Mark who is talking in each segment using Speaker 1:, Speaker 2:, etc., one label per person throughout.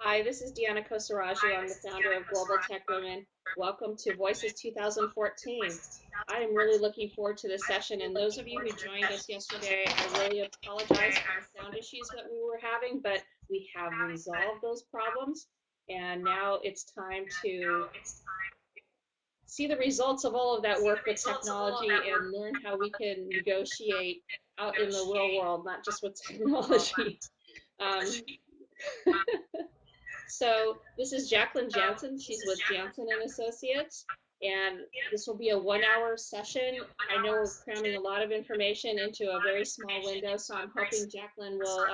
Speaker 1: Hi, this is Deanna Kosaraju. I'm the founder of Global Tech Women. Welcome to Voices 2014. I am really looking forward to this session, and those of you who joined us yesterday, I really apologize for the sound issues that we were having, but we have resolved those problems, and now it's time to see the results of all of that work with technology and learn how we can negotiate out in the real world, not just with technology. Um, So this is Jacqueline Janssen. She's with Janssen and Associates, and this will be a 1 hour session. I know we're cramming a lot of information into a very small window, so I'm hoping Jacqueline will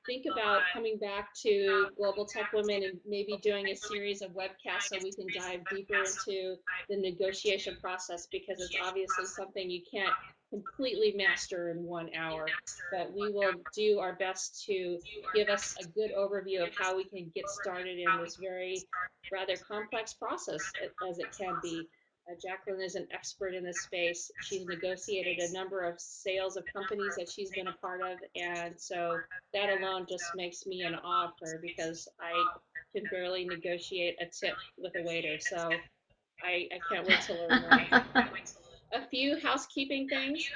Speaker 1: think about coming back to Global Tech Women and maybe doing a series of webcasts so we can dive deeper into the negotiation process, because it's obviously something you can't completely master in 1 hour. But we will do our best to give us a good overview of how we can get started in this very rather complex process as it can be. Jacqueline is an expert in this space. She's negotiated a number of sales of companies that she's been a part of, and so that alone just makes me in awe of her, because I can barely negotiate a tip with a waiter. So I can't wait to learn more. A few housekeeping things.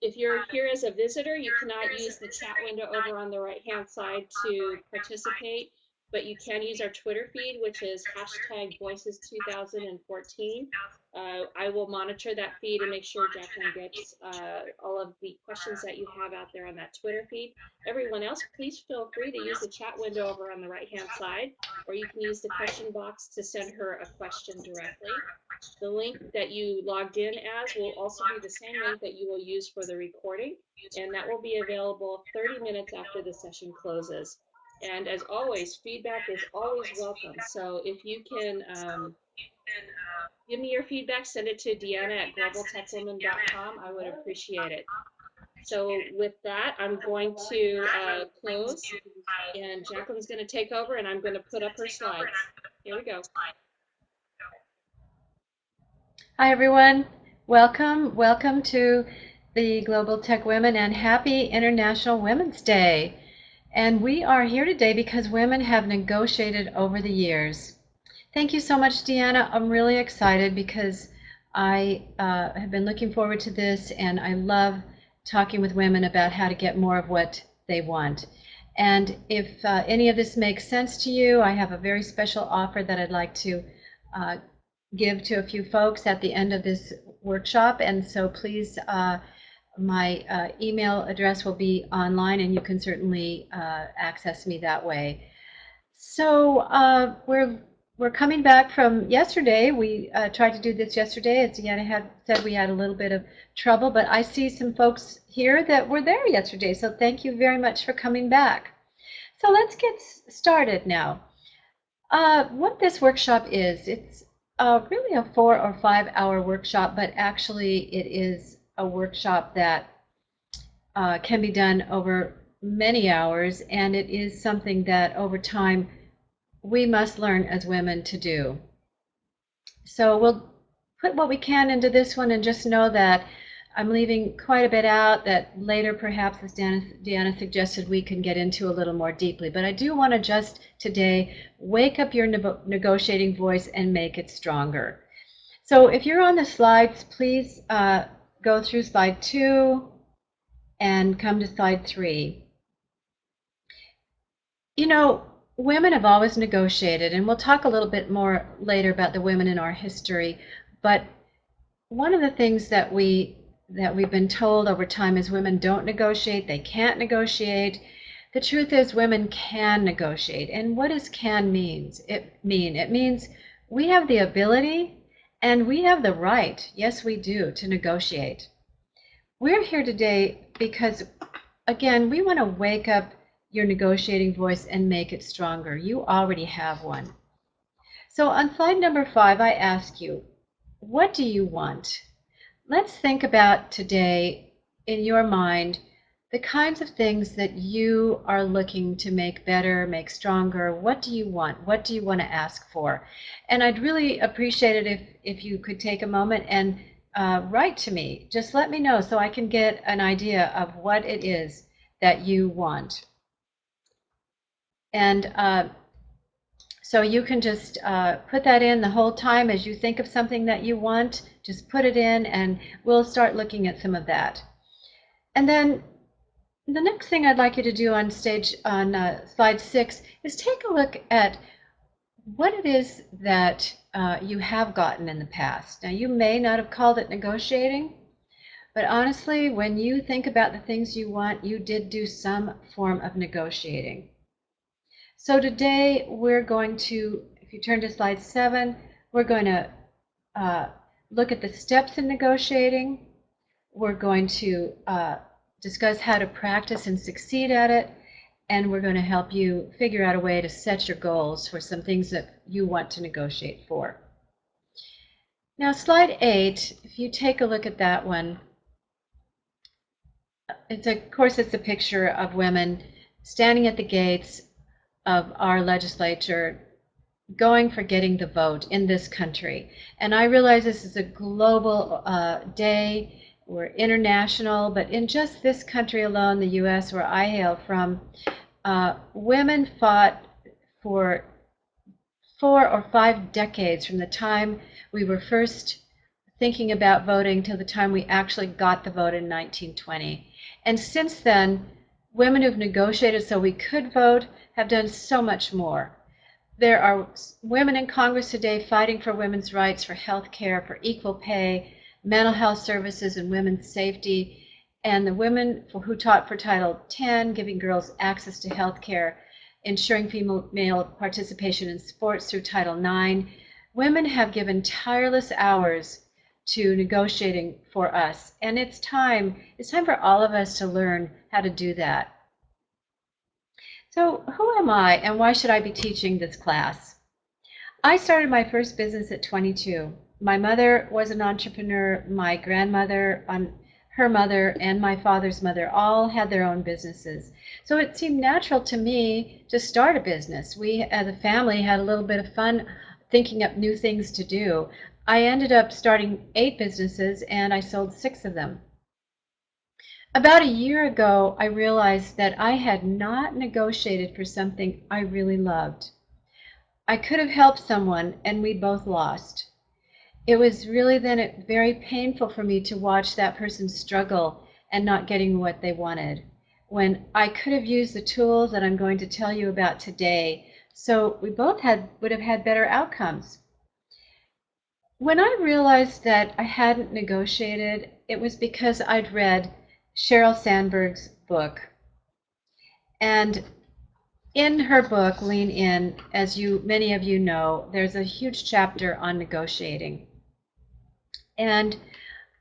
Speaker 1: If you're here as a visitor, you cannot use the chat window over on the right-hand side to participate, but you can use our Twitter feed, which is hashtag Voices 2014. I will monitor that feed and make sure Jacqueline gets all of the questions that you have out there on that Twitter feed. Everyone else, please feel free to use the chat window over on the right-hand side, or you can use the question box to send her a question directly. The link that you logged in as will also be the same link that you will use for the recording, and that will be available 30 minutes after the session closes. And as always, feedback is always welcome. So if you can give me your feedback, send it to Deanna at globaltechwoman.com. I would appreciate it. So with that, I'm going to close, and Jacqueline's going to take over, and I'm going to put up her slides. Here we go.
Speaker 2: Hi, everyone. Welcome to the Global Tech Women, and happy International Women's Day. And we are here today because women have negotiated over the years. Thank you so much, Deanna. I'm really excited because I have been looking forward to this, and I love talking with women about how to get more of what they want. And if any of this makes sense to you, I have a very special offer that I'd like to give to a few folks at the end of this workshop. And so please, my email address will be online, and you can certainly access me that way. So we're coming back from yesterday. We tried to do this yesterday. As Deanna had said, we had a little bit of trouble, but I see some folks here that were there yesterday. So thank you very much for coming back. So let's get started now. What this workshop is, it's really a 4 or 5 hour workshop, but actually it is a workshop that can be done over many hours, and it is something that over time we must learn as women to do. So we'll put what we can into this one, and just know that I'm leaving quite a bit out that later, perhaps, as Deanna suggested, we can get into a little more deeply. But I do want to just today wake up your negotiating voice and make it stronger. So if you're on the slides, please go through slide 2 and come to slide 3. You know, women have always negotiated, and we'll talk a little bit more later about the women in our history. But one of the things that we've been told over time is women don't negotiate, they can't negotiate. The truth is women can negotiate. And what does can mean? It means we have the ability and we have the right, yes we do, to negotiate. We're here today because, again, we want to wake up your negotiating voice and make it stronger. You already have one. So on slide number 5, I ask you, what do you want? Let's think about today, in your mind, the kinds of things that you are looking to make better, make stronger. What do you want? What do you want to ask for? And I'd really appreciate it if you could take a moment and write to me. Just let me know so I can get an idea of what it is that you want. And so you can just put that in the whole time as you think of something that you want. Just put it in, and we'll start looking at some of that. And then the next thing I'd like you to do on slide 6 is take a look at what it is that you have gotten in the past. Now, you may not have called it negotiating, but honestly, when you think about the things you want, you did do some form of negotiating. So today we're going to, if you turn to slide 7, we're going to look at the steps in negotiating. We're going to discuss how to practice and succeed at it, and we're going to help you figure out a way to set your goals for some things that you want to negotiate for. Now, slide 8, if you take a look at that one, of course, it's a picture of women standing at the gates of our legislature going for getting the vote in this country. And I realize this is a global day, we're international, but in just this country alone, the US, where I hail from, women fought for 4 or 5 decades from the time we were first thinking about voting till the time we actually got the vote in 1920. And since then, women who've negotiated so we could vote have done so much more. There are women in Congress today fighting for women's rights, for health care, for equal pay, mental health services, and women's safety. And the women who taught for Title X, giving girls access to health care, ensuring female participation in sports through Title IX. Women have given tireless hours to negotiating for us. And it's time for all of us to learn how to do that. So who am I, and why should I be teaching this class? I started my first business at 22. My mother was an entrepreneur. My grandmother, her mother, and my father's mother all had their own businesses. So it seemed natural to me to start a business. We, as a family, had a little bit of fun thinking up new things to do. I ended up starting 8 businesses, and I sold 6 of them. About a year ago, I realized that I had not negotiated for something I really loved. I could have helped someone, and we both lost. It was really then very painful for me to watch that person struggle and not getting what they wanted, when I could have used the tools that I'm going to tell you about today, so we both would have had better outcomes. When I realized that I hadn't negotiated, it was because I'd read Sheryl Sandberg's book. And in her book, Lean In, as many of you know, there's a huge chapter on negotiating. And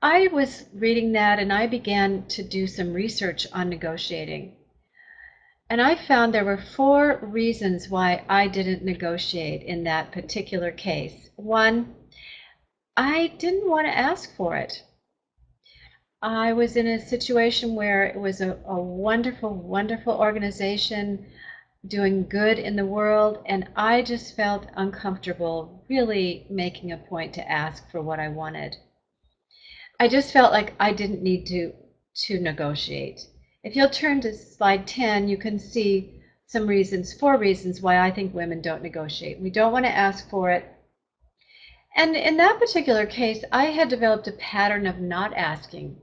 Speaker 2: I was reading that, and I began to do some research on negotiating. And I found there were 4 reasons why I didn't negotiate in that particular case. 1, I didn't want to ask for it. I was in a situation where it was a wonderful, wonderful organization doing good in the world, and I just felt uncomfortable really making a point to ask for what I wanted. I just felt like I didn't need to negotiate. If you'll turn to slide 10, you can see some reasons, 4 reasons why I think women don't negotiate. We don't want to ask for it. And in that particular case, I had developed a pattern of not asking.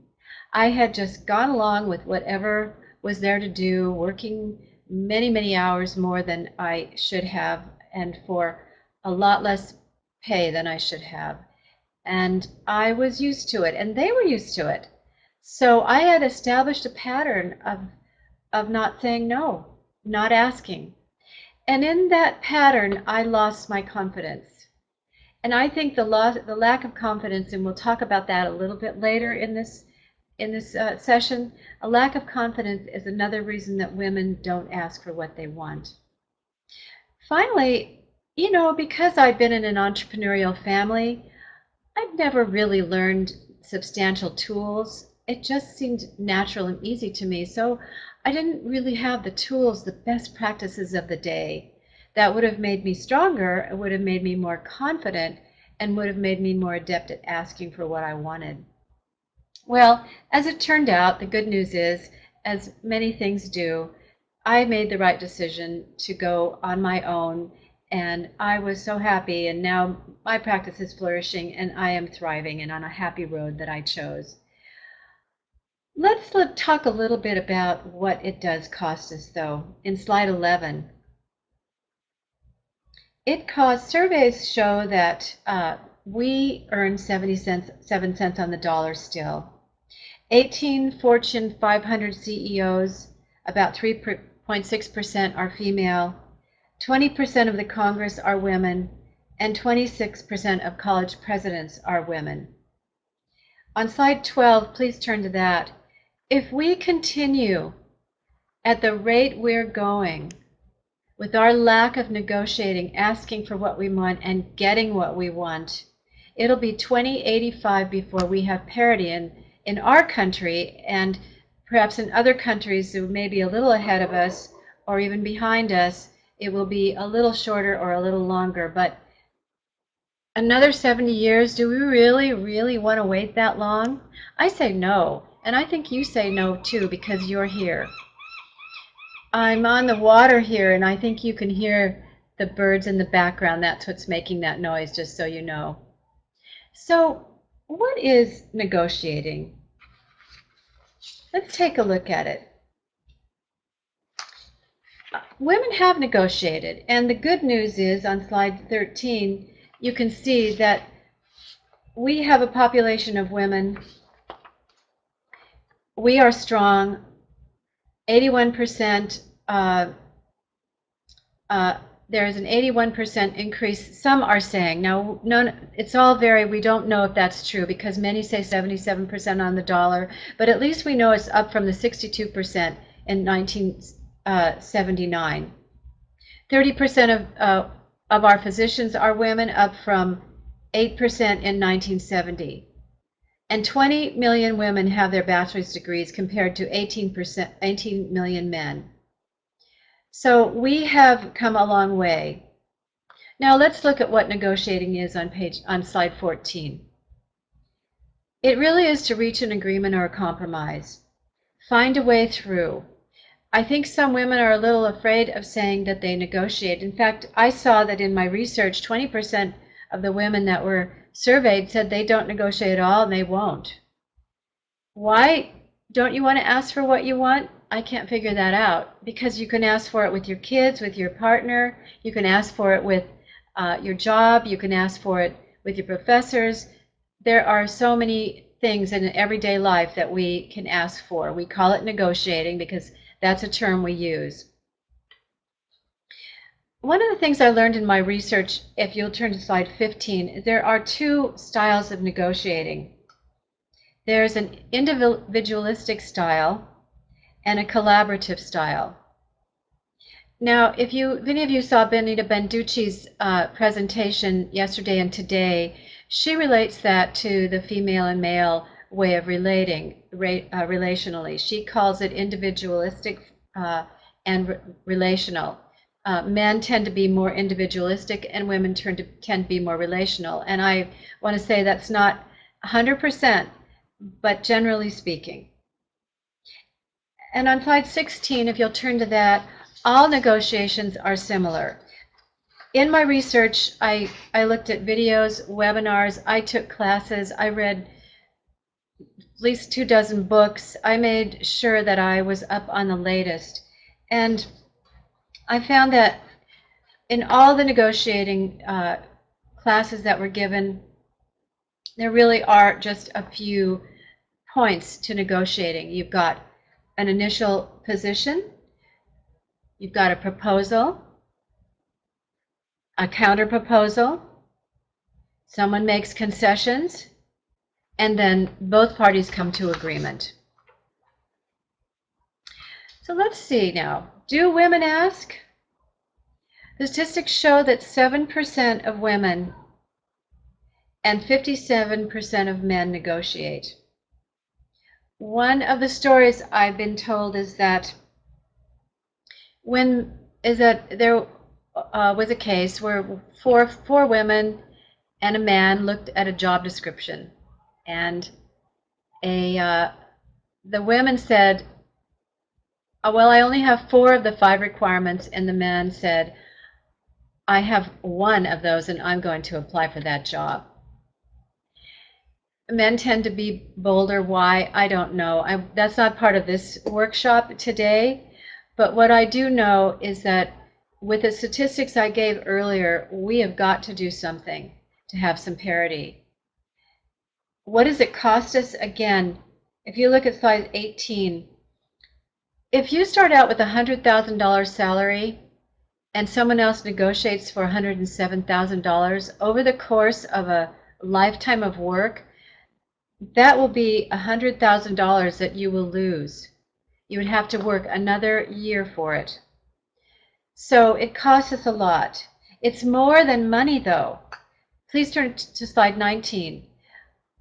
Speaker 2: I had just gone along with whatever was there to do, working many, many hours more than I should have, and for a lot less pay than I should have. And I was used to it, and they were used to it. So I had established a pattern of not saying no, not asking. And in that pattern, I lost my confidence. And I think the lack of confidence, and we'll talk about that a little bit later in this session, a lack of confidence is another reason that women don't ask for what they want. Finally, because I've been in an entrepreneurial family, I've never really learned substantial tools. It just seemed natural and easy to me. So I didn't really have the tools, the best practices of the day that would have made me stronger, it would have made me more confident, and would have made me more adept at asking for what I wanted. Well, as it turned out, the good news is, as many things do, I made the right decision to go on my own, and I was so happy, and now my practice is flourishing, and I am thriving and on a happy road that I chose. Let's talk a little bit about what it does cost us, though. In slide 11, surveys show that we earn 7 cents on the dollar still. 18 Fortune 500 CEOs, about 3.6% are female, 20% of the Congress are women, and 26% of college presidents are women. On slide 12, please turn to that. If we continue at the rate we're going, with our lack of negotiating, asking for what we want and getting what we want, it'll be 2085 before we have parity in our country, and perhaps in other countries who may be a little ahead of us or even behind us, it will be a little shorter or a little longer. But another 70 years, do we really, really want to wait that long? I say no, and I think you say no too because you're here. I'm on the water here, and I think you can hear the birds in the background. That's what's making that noise, just so you know. So, what is negotiating? Let's take a look at it. Women have negotiated, and the good news is on slide 13, you can see that we have a population of women. We are strong. 81%. There is an 81% increase. Some are saying, now, no, it's all very, we don't know if that's true because many say 77% on the dollar, but at least we know it's up from the 62% in 1979. 30% of our physicians are women, up from 8% in 1970. And 20 million women have their bachelor's degrees compared to 18 million men. So we have come a long way. Now let's look at what negotiating is on slide 14. It really is to reach an agreement or a compromise. Find a way through. I think some women are a little afraid of saying that they negotiate. In fact, I saw that in my research, 20% of the women that were surveyed said they don't negotiate at all and they won't. Why don't you want to ask for what you want? I can't figure that out, because you can ask for it with your kids, with your partner, you can ask for it with your job, you can ask for it with your professors. There are so many things in everyday life that we can ask for. We call it negotiating because that's a term we use. One of the things I learned in my research, if you'll turn to slide 15, there are two styles of negotiating. There's an individualistic style and a collaborative style. Now, if any of you saw Benita Benducci's presentation yesterday and today, she relates that to the female and male way of relating relationally. She calls it individualistic and relational. Men tend to be more individualistic and women tend to be more relational. And I want to say that's not 100%, but generally speaking. And on slide 16, if you'll turn to that, all negotiations are similar. In my research, I looked at videos, webinars, I took classes, I read at least 24 books. I made sure that I was up on the latest. And I found that in all the negotiating classes that were given, there really are just a few points to negotiating. You've got an initial position, you've got a proposal, a counter proposal, someone makes concessions, and then both parties come to agreement. So let's see now. Do women ask? The statistics show that 7% of women and 57% of men negotiate. One of the stories I've been told is that there was a case where four women and a man looked at a job description, and the women said, well, I only have 4 of the 5 requirements, and the man said, I have 1 of those, and I'm going to apply for that job. Men tend to be bolder. Why? I don't know. That's not part of this workshop today. But what I do know is that with the statistics I gave earlier, we have got to do something to have some parity. What does it cost us? Again, if you look at slide 18, if you start out with a $100,000 salary and someone else negotiates for $107,000 over the course of a lifetime of work, that will be $100,000 that you will lose. You would have to work another year for it. So it costs us a lot. It's more than money, though. Please turn to slide 19.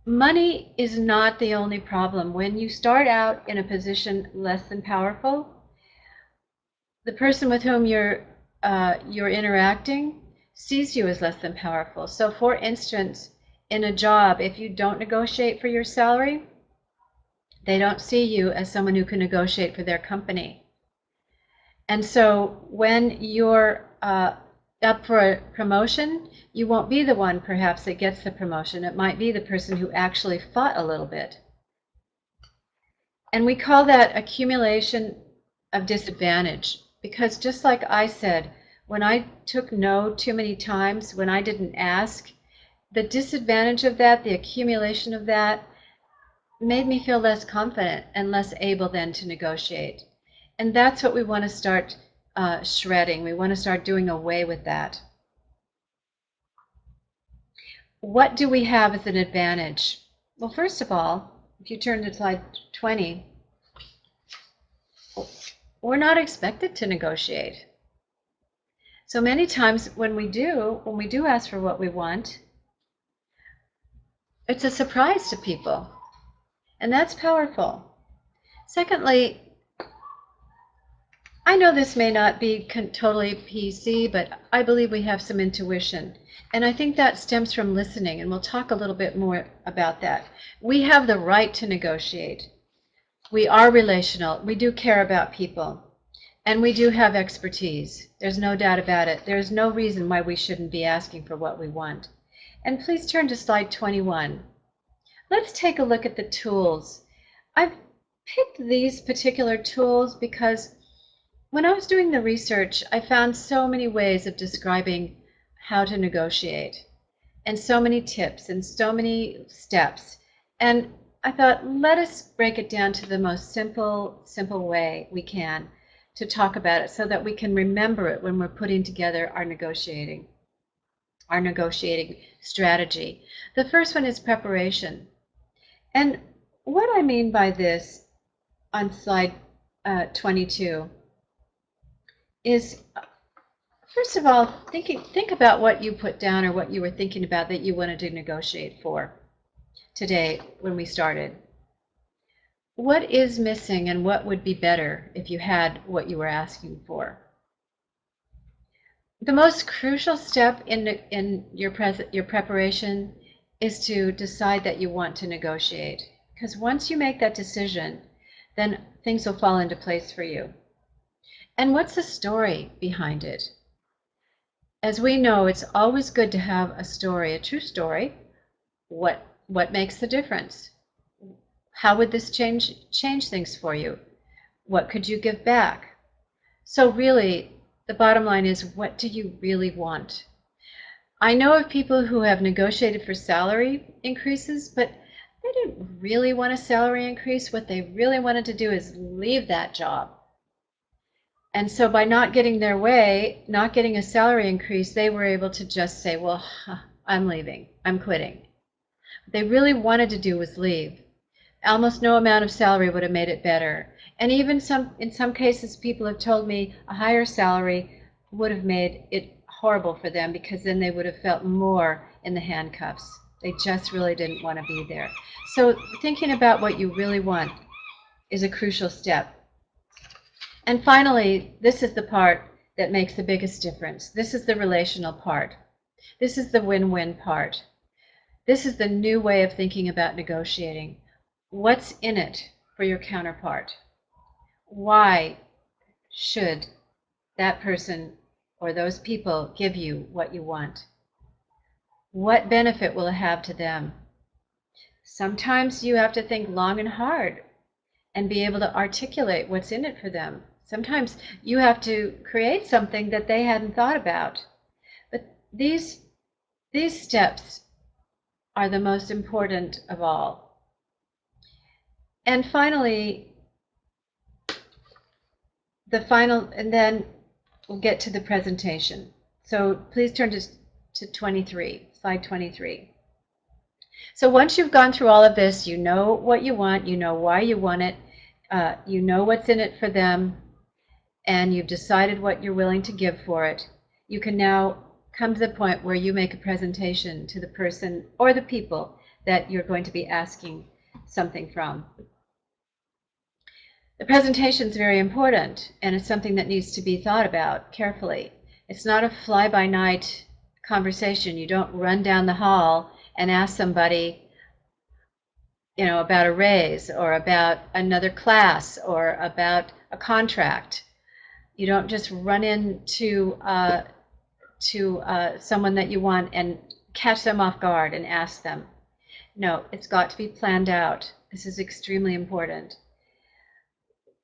Speaker 2: Money is not the only problem. When you start out in a position less than powerful, the person with whom you're interacting sees you as less than powerful. So for instance, in a job, if you don't negotiate for your salary, they don't see you as someone who can negotiate for their company. And so when you're up for a promotion, you won't be the one perhaps that gets the promotion. It might be the person who actually fought a little bit. And we call that accumulation of disadvantage, because just like I said, when I took no too many times, when I didn't ask, the disadvantage of that, the accumulation of that, made me feel less confident and less able then to negotiate. And that's what we want to start shredding. We want to start doing away with that. What do we have as an advantage? Well, first of all, if you turn to slide 20, we're not expected to negotiate. So many times when we do ask for what we want, it's a surprise to people. And that's powerful. Secondly, I know this may not be totally PC, but I believe we have some intuition. And I think that stems from listening, and we'll talk a little bit more about that. We have the right to negotiate. We are relational. We do care about people. And we do have expertise. There's no doubt about it. There's no reason why we shouldn't be asking for what we want. And please turn to slide 21. Let's take a look at the tools. I've picked these particular tools because when I was doing the research, I found so many ways of describing how to negotiate, and so many tips and so many steps. And I thought, let us break it down to the most simple way we can to talk about it so that we can remember it when we're putting together our negotiating strategy. The first one is preparation. And what I mean by this on slide 22 is, first of all, think about what you put down or what you were thinking about that you wanted to negotiate for today when we started. What is missing and what would be better if you had what you were asking for? The most crucial step in your preparation is to decide that you want to negotiate. Because once you make that decision, then things will fall into place for you. And what's the story behind it? As we know, it's always good to have a story, a true story. What makes the difference? How would this change things for you? What could you give back? So really, the bottom line is, what do you really want? I know of people who have negotiated for salary increases, but they didn't really want a salary increase. What they really wanted to do is leave that job. And so by not getting their way, not getting a salary increase, they were able to just say, well, I'm leaving, I'm quitting. What they really wanted to do was leave. Almost no amount of salary would have made it better. And even in some cases, people have told me a higher salary would have made it horrible for them, because then they would have felt more in the handcuffs. They just really didn't want to be there. So thinking about what you really want is a crucial step. And finally, this is the part that makes the biggest difference. This is the relational part. This is the win-win part. This is the new way of thinking about negotiating. What's in it for your counterpart? Why should that person or those people give you what you want? What benefit will it have to them? Sometimes you have to think long and hard and be able to articulate what's in it for them. Sometimes you have to create something that they hadn't thought about. But these steps are the most important of all. And finally, and then we'll get to the presentation. So please turn to 23, slide 23. So once you've gone through all of this, you know what you want, you know why you want it, you know what's in it for them, and you've decided what you're willing to give for it. You can now come to the point where you make a presentation to the person or the people that you're going to be asking something from. The presentation is very important, and it's something that needs to be thought about carefully. It's not a fly-by-night conversation. You don't run down the hall and ask somebody, you know, about a raise or about another class or about a contract. You don't just run into someone that you want and catch them off guard and ask them. No, it's got to be planned out. This is extremely important.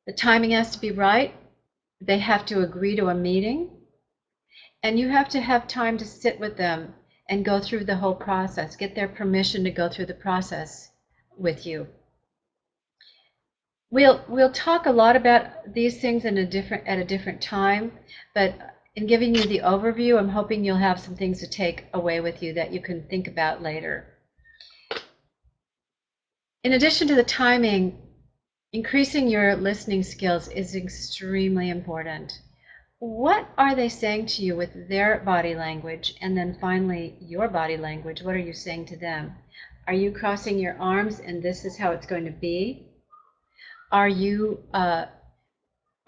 Speaker 2: The timing has to be right. They have to agree to a meeting. And you have to have time to sit with them and go through the whole process, get their permission to go through the process with you. We'll talk a lot about these things at a different time, but in giving you the overview, I'm hoping you'll have some things to take away with you that you can think about later. In addition to the timing, increasing your listening skills is extremely important. What are they saying to you with their body language? And then finally, your body language. What are you saying to them? Are you crossing your arms and this is how it's going to be? Are you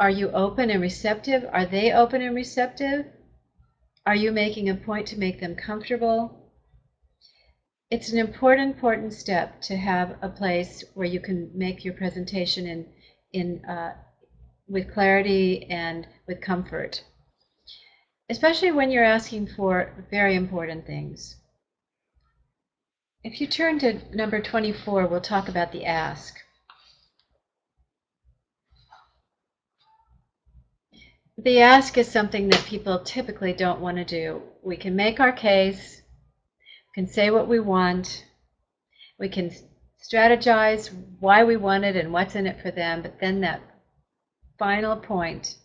Speaker 2: open and receptive? Are they open and receptive? Are you making a point to make them comfortable? It's an important step to have a place where you can make your presentation with clarity and with comfort, especially when you're asking for very important things. If you turn to number 24, we'll talk about the ask. The ask is something that people typically don't want to do. We can make our case, we can say what we want, we can strategize why we want it and what's in it for them, but then that final point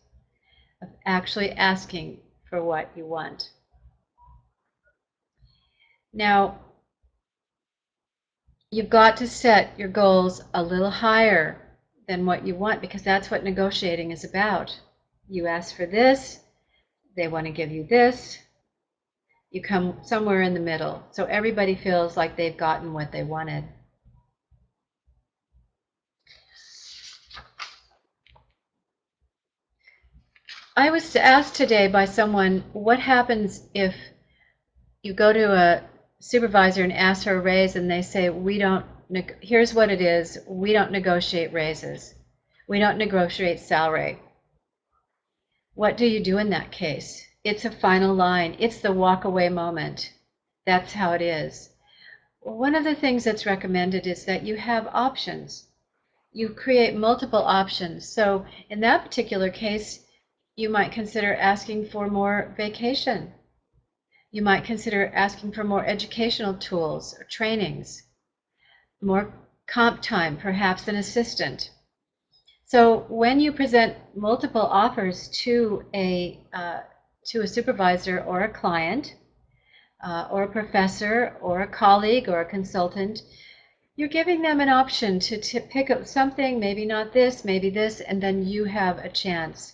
Speaker 2: of actually asking for what you want. Now, you've got to set your goals a little higher than what you want, because that's what negotiating is about. You ask for this, they want to give you this, you come somewhere in the middle, so everybody feels like they've gotten what they wanted. I was asked today by someone, what happens if you go to a supervisor and ask for a raise and they say, here's what it is, we don't negotiate raises, we don't negotiate salary. What do you do in that case? It's a final line, it's the walk away moment. That's how it is. One of the things that's recommended is that you have options. You create multiple options. So in that particular case, you might consider asking for more vacation. You might consider asking for more educational tools or trainings, more comp time, perhaps an assistant. So when you present multiple offers to a supervisor or a client, or a professor or a colleague or a consultant, you're giving them an option to pick up something, maybe not this, maybe this, and then you have a chance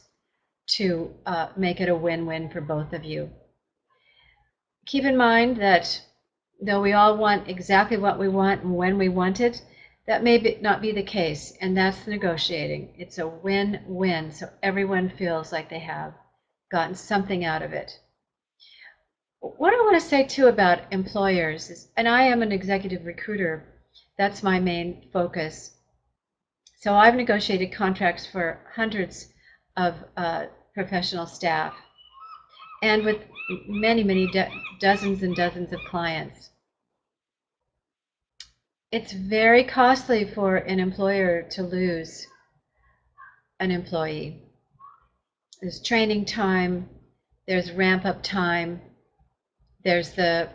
Speaker 2: to make it a win-win for both of you. Keep in mind that though we all want exactly what we want and when we want it, that may not be the case, and that's negotiating. It's a win-win, so everyone feels like they have gotten something out of it. What I want to say too about employers is, and I am an executive recruiter, that's my main focus. So I've negotiated contracts for hundreds of professional staff, and with many, many dozens and dozens of clients. It's very costly for an employer to lose an employee. There's training time, there's ramp up time, there's the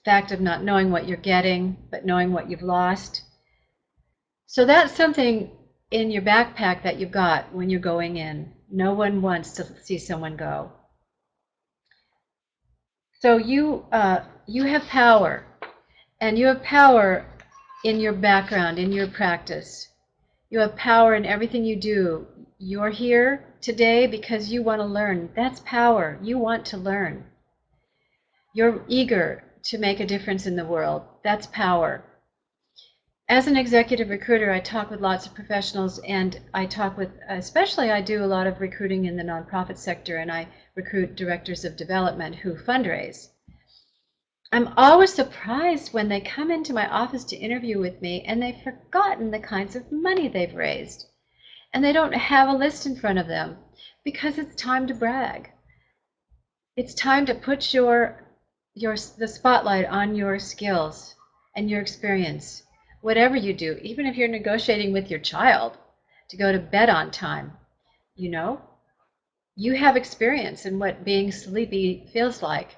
Speaker 2: fact of not knowing what you're getting, but knowing what you've lost. So that's something in your backpack that you've got when you're going in. No one wants to see someone go. So you have power, and you have power in your background, in your practice. You have power in everything you do. You're here today because you want to learn. That's power. You want to learn. You're eager to make a difference in the world. That's power. As an executive recruiter, I talk with lots of professionals, and I talk with, especially I do a lot of recruiting in the nonprofit sector, and I recruit directors of development who fundraise. I'm always surprised when they come into my office to interview with me and they've forgotten the kinds of money they've raised. And they don't have a list in front of them because it's time to brag. It's time to put the spotlight on your skills and your experience. Whatever you do, even if you're negotiating with your child to go to bed on time, you have experience in what being sleepy feels like.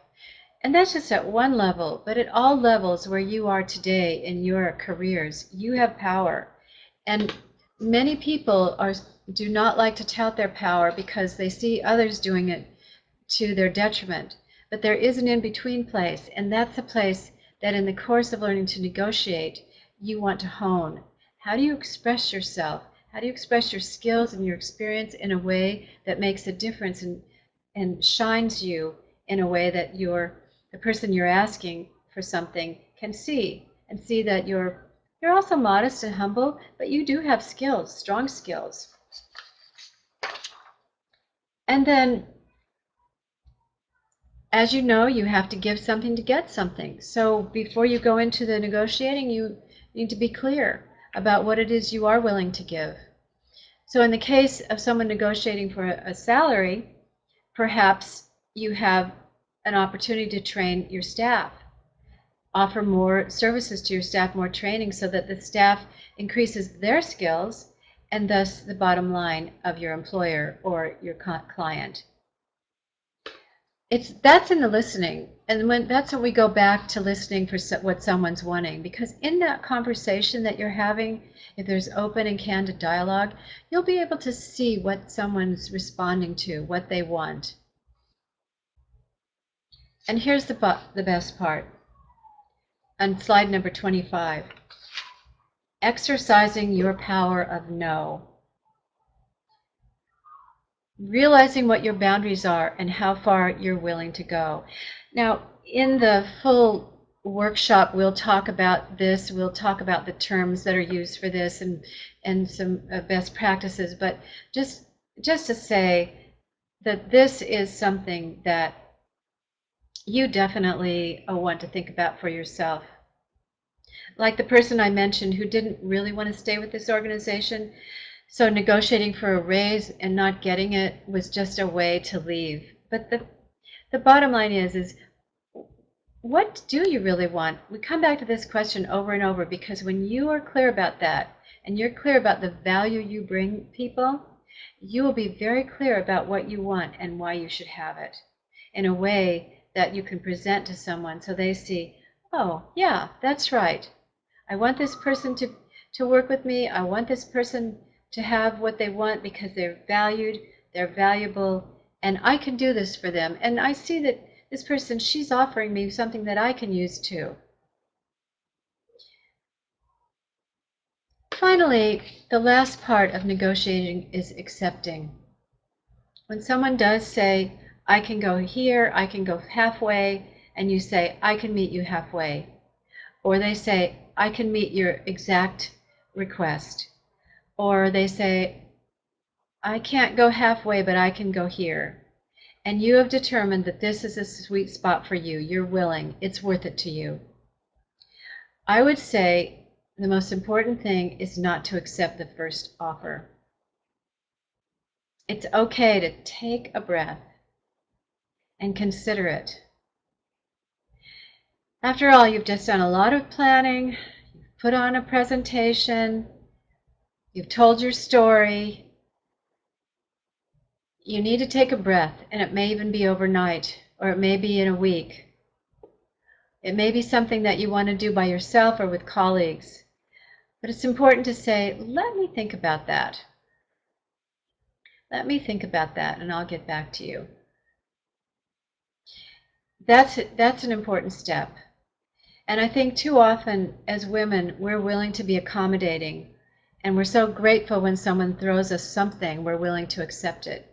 Speaker 2: And that's just at one level, but at all levels where you are today in your careers, you have power. And many people do not like to tout their power because they see others doing it to their detriment. But there is an in-between place, and that's a place that in the course of learning to negotiate, you want to hone. How do you express yourself? How do you express your skills and your experience in a way that makes a difference and shines you in a way that the person you're asking for something can see, and see that you're also modest and humble, but you do have skills, strong skills. And then, as you know, you have to give something to get something. So before you go into the negotiating, you need to be clear about what it is you are willing to give. So in the case of someone negotiating for a salary, perhaps you have an opportunity to train your staff, offer more services to your staff, more training, so that the staff increases their skills and thus the bottom line of your employer or your client. That's in the listening, and that's when we go back to listening for what someone's wanting, because in that conversation that you're having, if there's open and candid dialogue, you'll be able to see what someone's responding to, what they want. And here's the best part. On slide number 25, exercising your power of no. Realizing what your boundaries are and how far you're willing to go. Now, in the full workshop, we'll talk about this. We'll talk about the terms that are used for this and some best practices. But just to say that this is something that you definitely want to think about for yourself. Like the person I mentioned who didn't really want to stay with this organization, so negotiating for a raise and not getting it was just a way to leave. But the bottom line is what do you really want? We come back to this question over and over, because when you are clear about that and you're clear about the value you bring people, you will be very clear about what you want and why you should have it in a way that you can present to someone so they see, oh, yeah, that's right. I want this person to work with me. I want this person to have what they want because they're valued, they're valuable, and I can do this for them. And I see that this person, she's offering me something that I can use too. Finally, the last part of negotiating is accepting. When someone does say, I can go here, I can go halfway, and you say, I can meet you halfway. Or they say, I can meet your exact request. Or they say, I can't go halfway, but I can go here. And you have determined that this is a sweet spot for you. You're willing. It's worth it to you. I would say the most important thing is not to accept the first offer. It's okay to take a breath and consider it. After all, you've just done a lot of planning, you've put on a presentation, you've told your story. You need to take a breath, and it may even be overnight, or it may be in a week. It may be something that you want to do by yourself or with colleagues. But it's important to say, let me think about that. Let me think about that, and I'll get back to you. That's an important step. And I think too often as women, we're willing to be accommodating, and we're so grateful when someone throws us something, we're willing to accept it.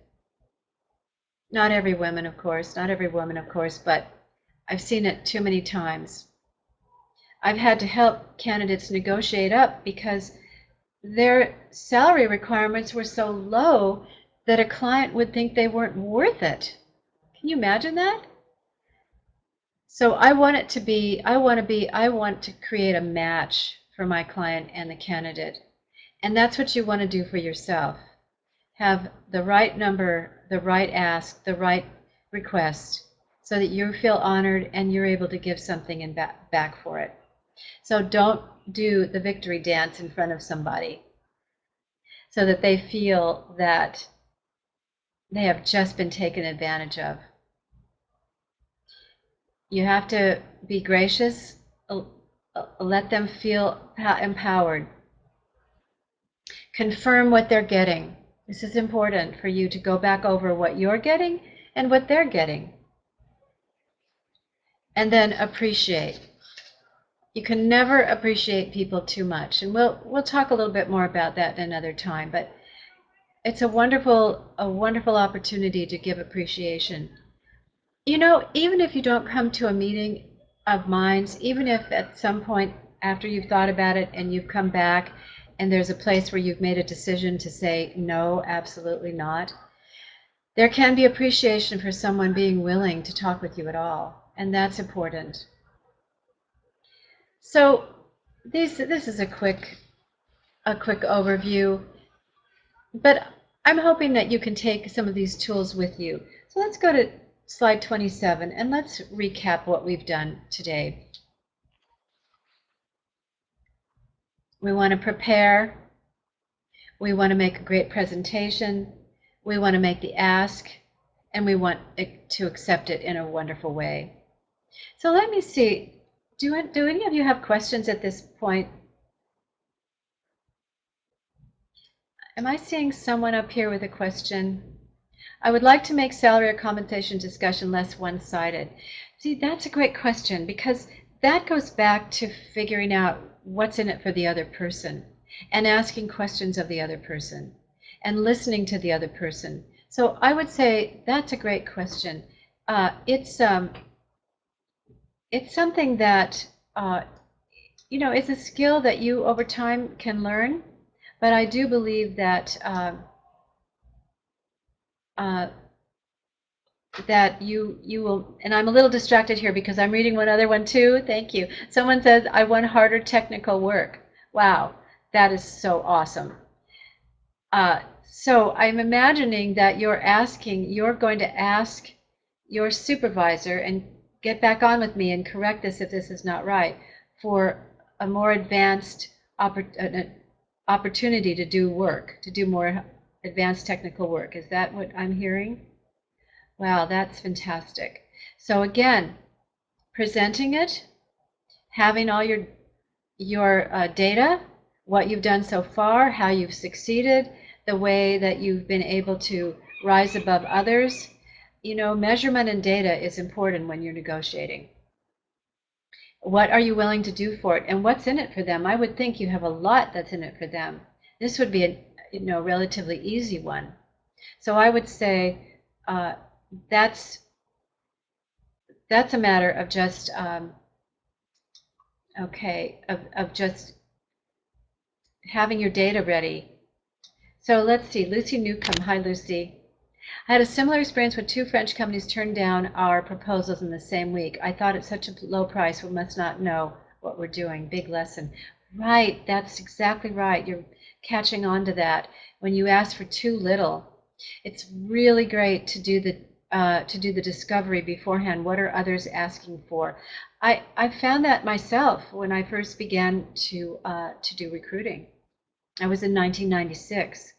Speaker 2: Not every woman, of course, but I've seen it too many times. I've had to help candidates negotiate up because their salary requirements were so low that a client would think they weren't worth it. Can you imagine that? So I want to create a match for my client and the candidate. And that's what you want to do for yourself. Have the right number, the right ask, the right request, so that you feel honored and you're able to give something in back for it. So don't do the victory dance in front of somebody so that they feel that they have just been taken advantage of. You have to be gracious, let them feel empowered. Confirm what they're getting. This is important for you to go back over what you're getting and what they're getting. And then appreciate. You can never appreciate people too much. And we'll talk a little bit more about that another time, but it's a wonderful opportunity to give appreciation. You know, even if you don't come to a meeting of minds, even if at some point after you've thought about it and you've come back and there's a place where you've made a decision to say, no, absolutely not, there can be appreciation for someone being willing to talk with you at all, and that's important. So this is a quick overview, but I'm hoping that you can take some of these tools with you. So let's go to slide 27 and let's recap what we've done today. We want to prepare. We want to make a great presentation. We want to make the ask, and we want to accept it in a wonderful way. So let me see. Do any of you have questions at this point? Am I seeing someone up here with a question? I would like to make salary or compensation discussion less one-sided. See, that's a great question because that goes back to figuring out what's in it for the other person and asking questions of the other person and listening to the other person. So I would say that's a great question. It's something that it's a skill that you over time can learn, but I do believe that that you will, and I'm a little distracted here because I'm reading one other one too. Thank you. Someone says, I want harder technical work. Wow, that is so awesome. So I'm imagining that you're going to ask your supervisor, and get back on with me and correct this if this is not right, for a more advanced opportunity to do work, to do more advanced technical work. Is that what I'm hearing? Wow, that's fantastic. So again, presenting it, having all your data, what you've done so far, how you've succeeded, the way that you've been able to rise above others. You know, measurement and data is important when you're negotiating. What are you willing to do for it, and what's in it for them? I would think you have a lot that's in it for them. This would be a relatively easy one. So I would say that's a matter of just of just having your data ready. So let's see, Lucy Newcomb. Hi, Lucy. I had a similar experience with 2 French companies turned down our proposals in the same week. I thought at such a low price we must not know what we're doing. Big lesson. Right, that's exactly right. You're catching on to that. When you ask for too little, It's really great to do the discovery beforehand. What are others asking for? I found that myself when I first began to do recruiting. I was in 1996.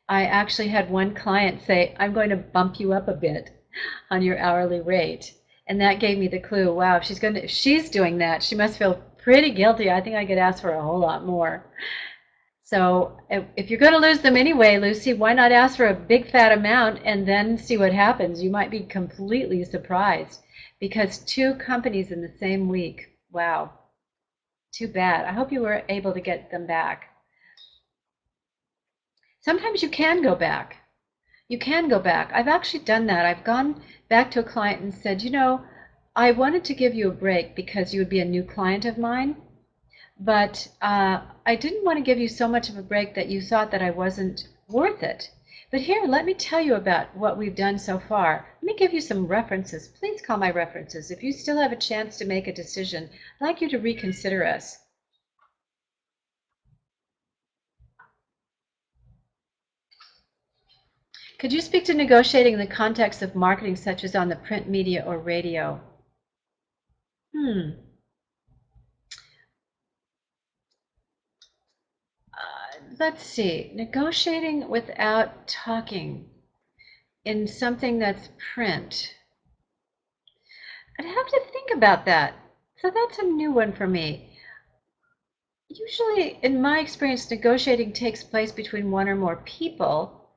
Speaker 2: I actually had one client say, "I'm going to bump you up a bit on your hourly rate," and that gave me the clue. Wow, if she's doing that, she must feel pretty guilty. I think I could ask for a whole lot more. So if you're going to lose them anyway, Lucy, why not ask for a big fat amount and then see what happens? You might be completely surprised because 2 companies in the same week. Wow, too bad. I hope you were able to get them back. Sometimes you can go back. You can go back. I've actually done that. I've gone back to a client and said, I wanted to give you a break because you would be a new client of mine. But I didn't want to give you so much of a break that you thought that I wasn't worth it. But here, let me tell you about what we've done so far. Let me give you some references. Please call my references. If you still have a chance to make a decision, I'd like you to reconsider us. Could you speak to negotiating in the context of marketing, such as on the print media or radio? Let's see. Negotiating without talking in something that's print. I'd have to think about that. So that's a new one for me. Usually, in my experience, negotiating takes place between one or more people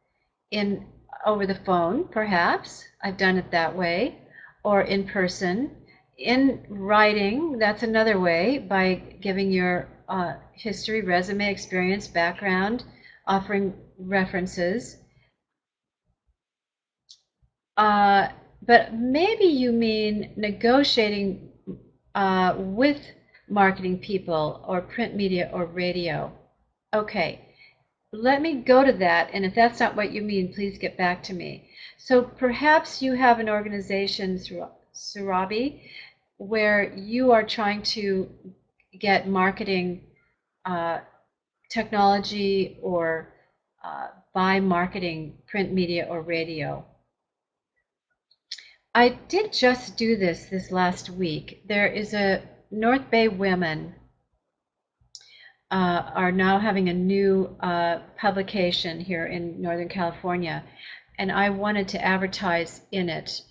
Speaker 2: in over the phone, perhaps. I've done it that way, or in person. In writing, that's another way, by giving your history, resume, experience, background, offering references. Uh, but maybe you mean negotiating with marketing people or print media or radio. Okay, let me go to that, and if that's not what you mean, please get back to me. So perhaps you have an organization, Surabi, where you are trying to get marketing technology or buy marketing print media or radio. I did just do this last week. There is a North Bay women are now having a new publication here in Northern California, and I wanted to advertise in it.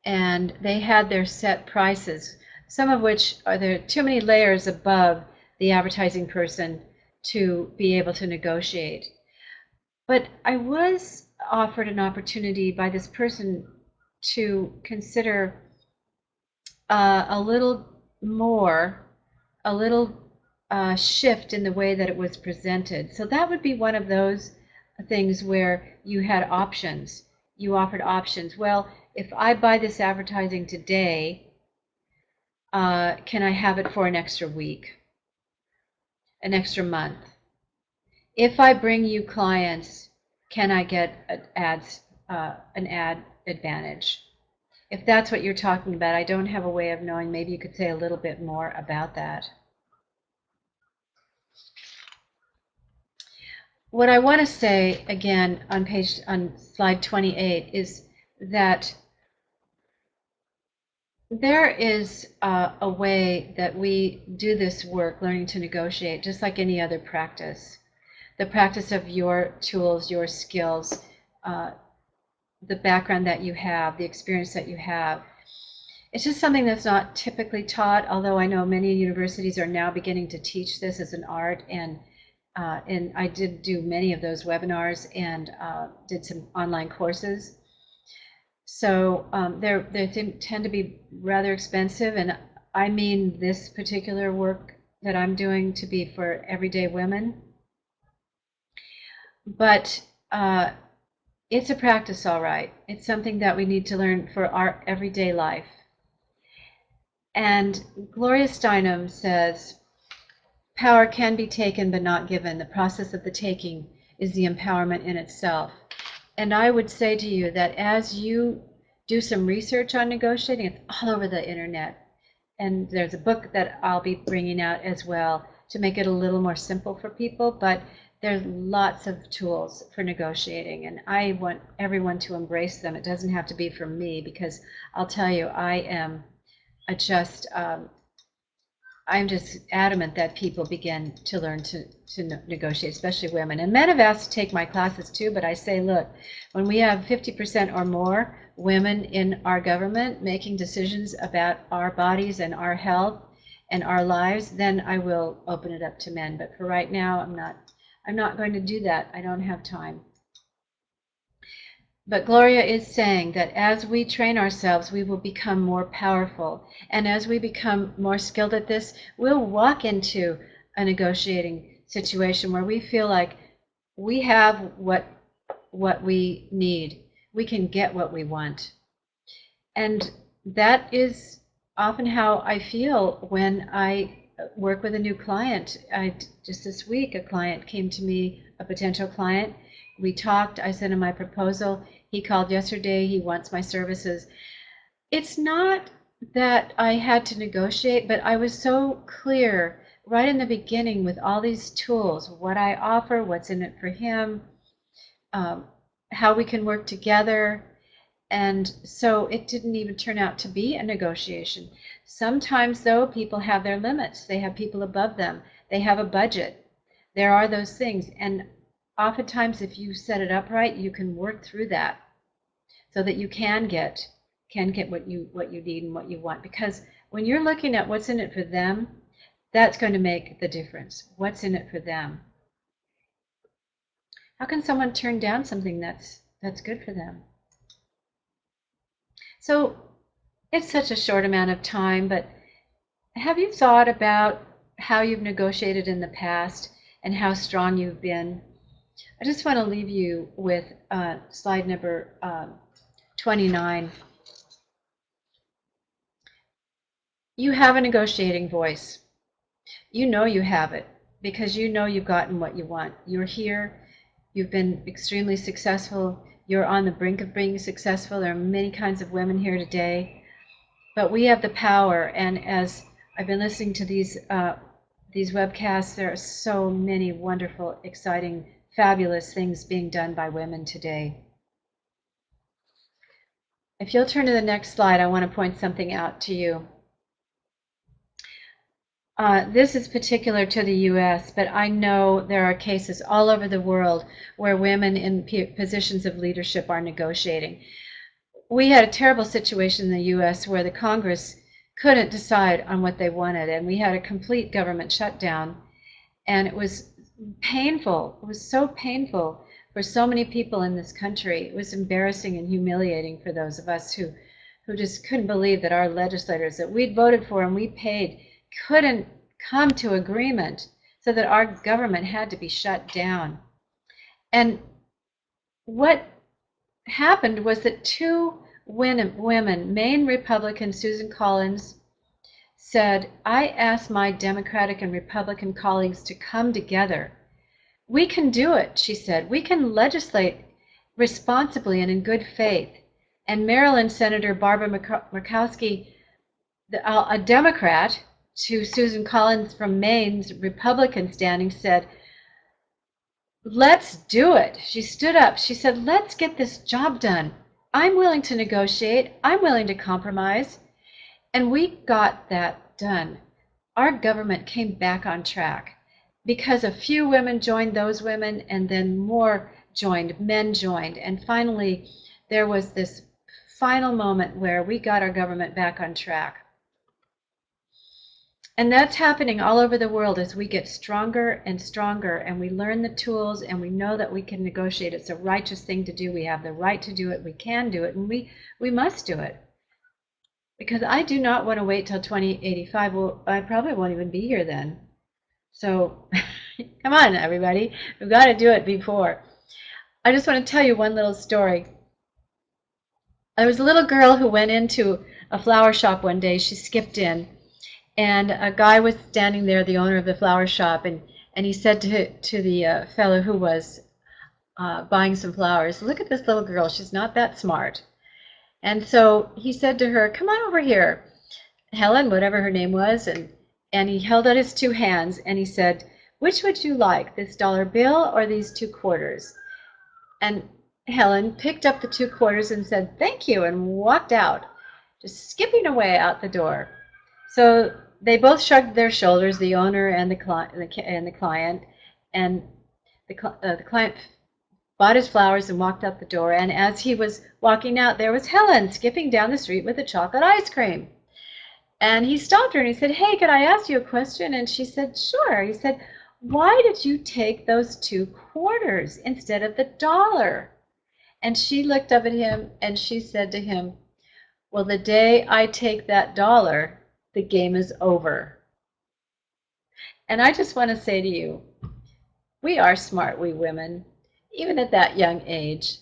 Speaker 2: And they had their set prices, some of which are there too many layers above the advertising person to be able to negotiate. But I was offered an opportunity by this person to consider a little more, a little shift in the way that it was presented. So that would be one of those things where you had options. You offered options. Well, if I buy this advertising today, can I have it for an extra week, an extra month? If I bring you clients, can I get an ad advantage? If that's what you're talking about, I don't have a way of knowing. Maybe you could say a little bit more about that. What I want to say again on slide 28 is that there is a way that we do this work, learning to negotiate, just like any other practice. The practice of your tools, your skills, the background that you have, the experience that you have. It's just something that's not typically taught, although I know many universities are now beginning to teach this as an art, and I did do many of those webinars and did some online courses. So they tend to be rather expensive, and I mean this particular work that I'm doing to be for everyday women. But it's a practice, all right. It's something that we need to learn for our everyday life. And Gloria Steinem says, power can be taken but not given. The process of the taking is the empowerment in itself. And I would say to you that as you do some research on negotiating, it's all over the internet. And there's a book that I'll be bringing out as well to make it a little more simple for people. But There's lots of tools for negotiating, and I want everyone to embrace them. It doesn't have to be for me, because I'll tell you, I just I'm just adamant that people begin to learn to negotiate, especially women. And men have asked to take my classes too, but I say, look, when we have 50% or more women in our government making decisions about our bodies and our health and our lives, then I will open it up to men. But for right now, I'm not going to do that. I don't have time. But Gloria is saying that as we train ourselves, we will become more powerful. And as we become more skilled at this, we'll walk into a negotiating situation where we feel like we have what we need. We can get what we want. And that is often how I feel when I work with a new client. Just this week, a client came to me, a potential client. We talked, I sent him my proposal. He called yesterday, he wants my services. It's not that I had to negotiate, but I was so clear right in the beginning with all these tools, what I offer, what's in it for him, how we can work together. And so it didn't even turn out to be a negotiation. Sometimes, though, people have their limits. They have people above them. They have a budget. There are those things. And oftentimes, if you set it up right, you can work through that so that you can get what you need and what you want. Because when you're looking at what's in it for them, that's going to make the difference. What's in it for them? How can someone turn down something that's good for them? So it's such a short amount of time, but have you thought about how you've negotiated in the past and how strong you've been? I just want to leave you with slide number 29. You have a negotiating voice. You know you have it because you know you've gotten what you want. You're here. You've been extremely successful. You're on the brink of being successful. There are many kinds of women here today. But we have the power, and as I've been listening to these webcasts, there are so many wonderful, exciting, fabulous things being done by women today. If you'll turn to the next slide, I want to point something out to you. This is particular to the U.S., but I know there are cases all over the world where women in positions of leadership are negotiating. We had a terrible situation in the U.S. where the Congress couldn't decide on what they wanted, and we had a complete government shutdown, and it was painful. It was so painful for so many people in this country. It was embarrassing and humiliating for those of us who just couldn't believe that our legislators that we'd voted for and we paid couldn't come to agreement, so that our government had to be shut down. And what happened was that two women, Maine Republican Susan Collins, said, I asked my Democratic and Republican colleagues to come together. We can do it, she said. We can legislate responsibly and in good faith. And Maryland Senator Barbara Murkowski, a Democrat, to Susan Collins from Maine's Republican standing, said, let's do it. She stood up. She said, let's get this job done. I'm willing to negotiate. I'm willing to compromise. And we got that done. Our government came back on track because a few women joined those women, and then more joined, men joined. And finally, there was this final moment where we got our government back on track. And that's happening all over the world as we get stronger and stronger, and we learn the tools, and we know that we can negotiate. It's a righteous thing to do. We have the right to do it. We can do it, and we must do it. Because I do not want to wait till 2085. Well, I probably won't even be here then. So come on, everybody. We've got to do it before. I just want to tell you one little story. There was a little girl who went into a flower shop one day. She skipped in. And a guy was standing there, the owner of the flower shop, and he said to the fellow who was buying some flowers, look at this little girl, she's not that smart. And so he said to her, come on over here, Helen, whatever her name was, and he held out his two hands, and he said, Which would you like, this dollar bill or these 2 quarters? And Helen picked up the 2 quarters and said, thank you, and walked out, just skipping away out the door. So they both shrugged their shoulders, the owner and the client, and the client bought his flowers and walked out the door. And as he was walking out, there was Helen skipping down the street with a chocolate ice cream. And he stopped her and he said, hey, could I ask you a question? And she said, sure. He said, why did you take those 2 quarters instead of the dollar? And she looked up at him and she said to him, well, the day I take that dollar, the game is over. And I just want to say to you, we are smart, we women, even at that young age.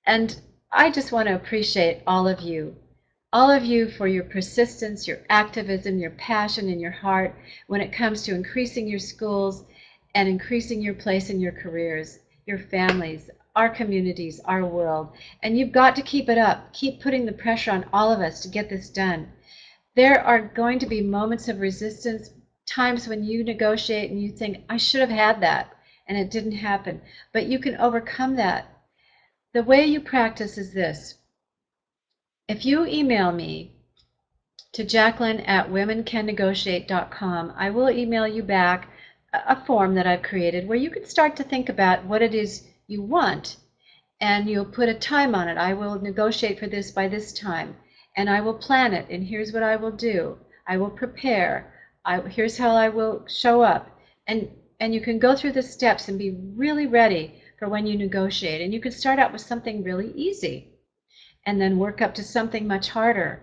Speaker 2: And I just want to appreciate all of you for your persistence, your activism, your passion, and your heart when it comes to increasing your schools and increasing your place in your careers, your families, our communities, our world. And you've got to keep it up. Keep putting the pressure on all of us to get this done. There are going to be moments of resistance, times when you negotiate and you think, I should have had that, and it didn't happen. But you can overcome that. The way you practice is this. If you email me to Jacqueline@womencannegotiate.com, I will email you back a form that I've created where you can start to think about what it is you want, and you'll put a time on it. I will negotiate for this by this time, and I will plan it, and here's what I will do. I will prepare. Here's how I will show up. And you can go through the steps and be really ready for when you negotiate. And you can start out with something really easy and then work up to something much harder.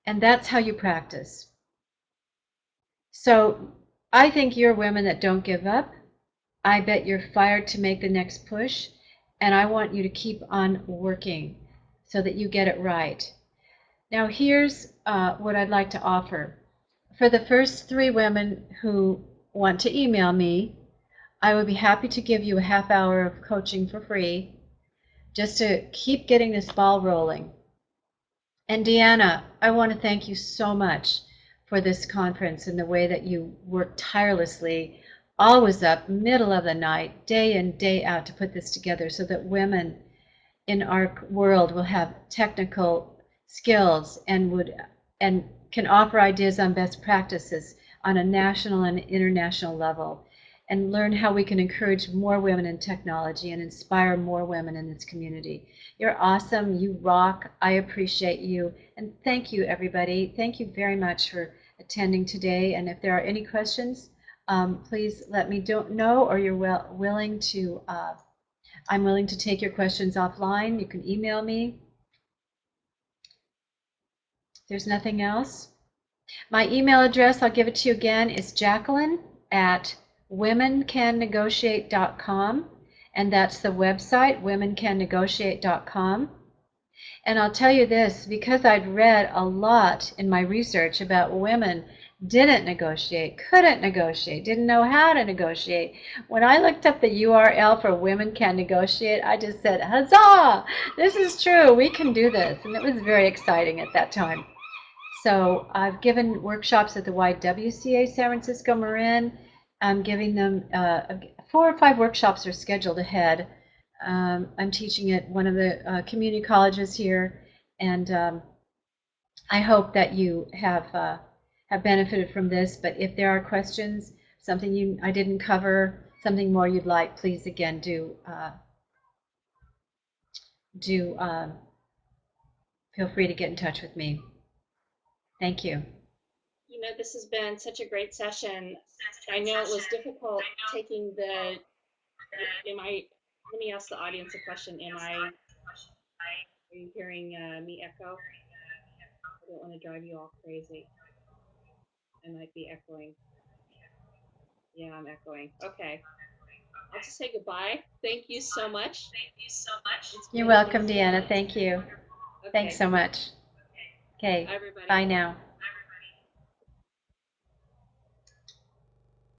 Speaker 2: And that's how you practice. So I think you're women that don't give up. I bet you're fired to make the next push. And I want you to keep on working so that you get it right. Now here's what I'd like to offer. For the first 3 women who want to email me, I would be happy to give you a half hour of coaching for free just to keep getting this ball rolling. And Deanna, I want to thank you so much for this conference and the way that you worked tirelessly, always up, middle of the night, day in, day out to put this together so that women in our world will have technical skills and can offer ideas on best practices on a national and international level, and learn how we can encourage more women in technology and inspire more women in this community. You're awesome. You rock. I appreciate you. And thank you, everybody. Thank you very much for attending today. And if there are any questions, please let me know, or you're willing to I'm willing to take your questions offline. You can email me. If there's nothing else. My email address, I'll give it to you again, is Jacqueline@womencannegotiate.com. And that's the website, womencannegotiate.com. And I'll tell you this, because I'd read a lot in my research about women didn't negotiate, couldn't negotiate, didn't know how to negotiate. When I looked up the URL for Women Can Negotiate, I just said, huzzah, this is true, we can do this. And it was very exciting at that time. So I've given workshops at the YWCA San Francisco Marin. I'm giving them 4 or 5 workshops are scheduled ahead. I'm teaching at one of the community colleges here, and I hope that you have benefited from this. But if there are questions, something I didn't cover, something more you'd like, please again do feel free to get in touch with me. Thank you.
Speaker 1: You know, this has been such a great session. I know it was difficult taking the, let me ask the audience a question. Are you hearing me echo? I don't want to drive you all crazy. I might be echoing. Yeah, I'm echoing. Okay. I'll just say goodbye. Thank you so much.
Speaker 2: You're welcome, Deanna. Thank you.
Speaker 1: Okay.
Speaker 2: Thanks so much. Okay.
Speaker 1: Bye, everybody.
Speaker 2: Bye now.